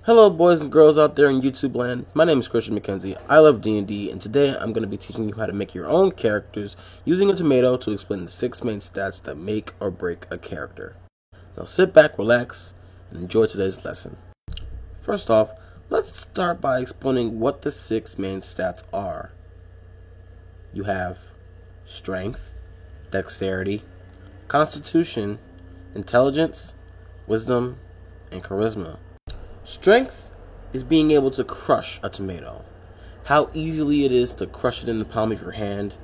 Hello boys and girls out there in YouTube land, my name is Christian McKenzie, I love D&D, and today I'm going to be teaching you how to make your own characters using a tomato to explain the 6 main stats that make or break a character. Now sit back, relax, and enjoy today's lesson. First off, let's start by explaining what the 6 main stats are. You have Strength, Dexterity, Constitution, Intelligence, Wisdom, and Charisma. Strength is being able to crush a tomato. How easily it is to crush it in the palm of your hand.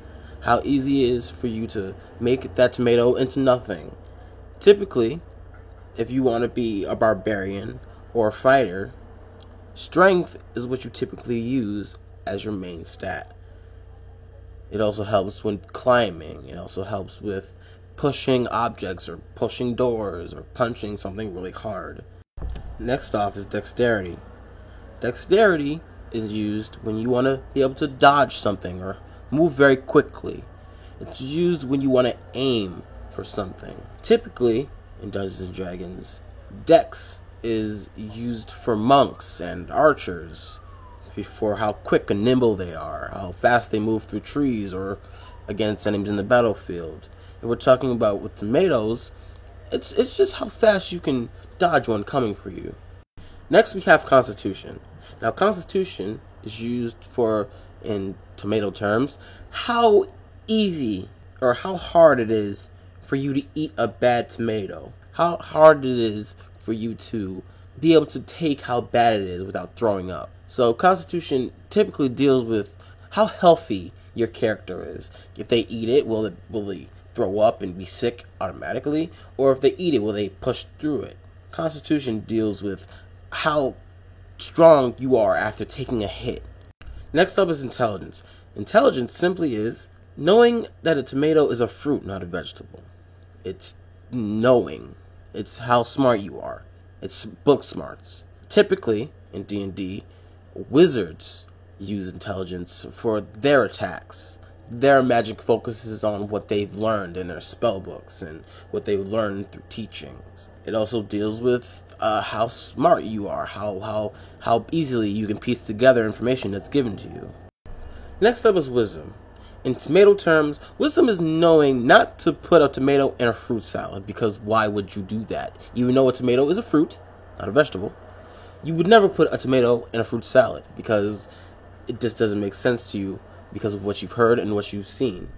How easy it is for you to make that tomato into nothing. Typically, if you want to be a barbarian or a fighter, strength is what you typically use as your main stat. It also helps when climbing. It also helps with pushing objects or pushing doors or punching something really hard. Next off is Dexterity. Dexterity is used when you want to be able to dodge something or move very quickly. It's used when you want to aim for something. Typically, in Dungeons & Dragons, Dex is used for monks and archers, for how quick and nimble they are, how fast they move through trees or against enemies in the battlefield. If we're talking about with tomatoes, it's just how fast you can dodge one coming for you. Next we have Constitution. Now Constitution is used for, in tomato terms, how easy or how hard it is for you to eat a bad tomato. How hard it is for you to be able to take how bad it is without throwing up. So Constitution typically deals with how healthy your character is. If they eat it, will they throw up and be sick automatically? Or if they eat it, will they push through it? Constitution deals with how strong you are after taking a hit. Next up is Intelligence. Intelligence simply is knowing that a tomato is a fruit, not a vegetable. It's knowing. It's how smart you are. It's book smarts. Typically, in D&D, wizards use intelligence for their attacks. Their magic focuses on what they've learned in their spell books and what they've learned through teachings. It also deals with how smart you are, how easily you can piece together information that's given to you. Next up is Wisdom. In tomato terms, wisdom is knowing not to put a tomato in a fruit salad, because why would you do that? Even though a tomato is a fruit, not a vegetable, you would never put a tomato in a fruit salad because it just doesn't make sense to you because of what you've heard and what you've seen.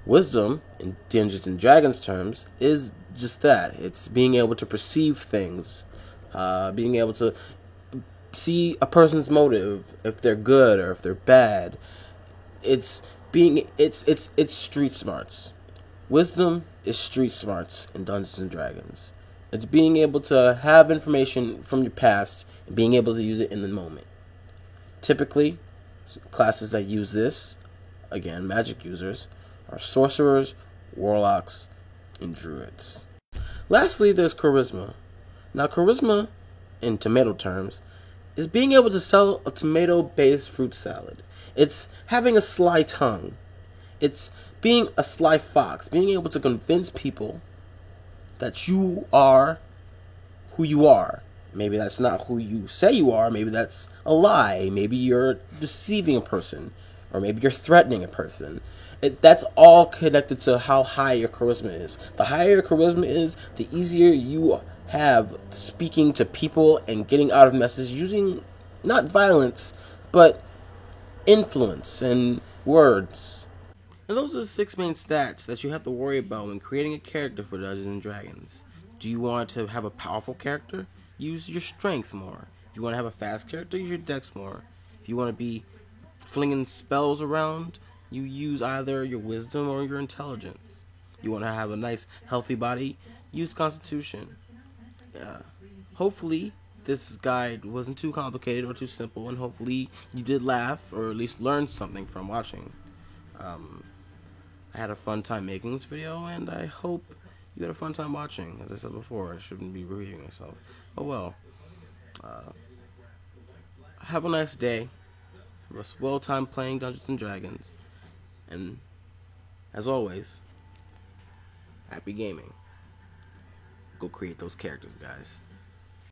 Wisdom, in Dungeons & Dragons terms, is just that. It's being able to perceive things, being able to see a person's motive, if they're good or if they're bad. It's street smarts. Wisdom is street smarts in Dungeons & Dragons. It's being able to have information from your past and being able to use it in the moment. Typically, classes that use this, again, magic users, are sorcerers, warlocks, and druids. Lastly, there's Charisma. Now, Charisma, in tomato terms, is being able to sell a tomato-based fruit salad. It's having a sly tongue. It's being a sly fox, being able to convince people that you are who you are. Maybe that's not who you say you are. Maybe that's a lie. Maybe you're deceiving a person. Or maybe you're threatening a person. That's all connected to how high your charisma is. The higher your charisma is, the easier you have speaking to people and getting out of messes using not violence, but influence and words. And those are the 6 main stats that you have to worry about when creating a character for Dungeons & Dragons. Do you want to have a powerful character? Use your strength more. If you want to have a fast character, use your dex more. If you want to be flinging spells around, you use either your wisdom or your intelligence. You want to have a nice, healthy body, use Constitution. Hopefully, this guide wasn't too complicated or too simple, and hopefully you did laugh or at least learn something from watching. I had a fun time making this video, and I hope you had a fun time watching. As I said before, I shouldn't be repeating myself. Oh well. Have a nice day. Have a swell time playing Dungeons & Dragons. And, as always, happy gaming. Go create those characters, guys.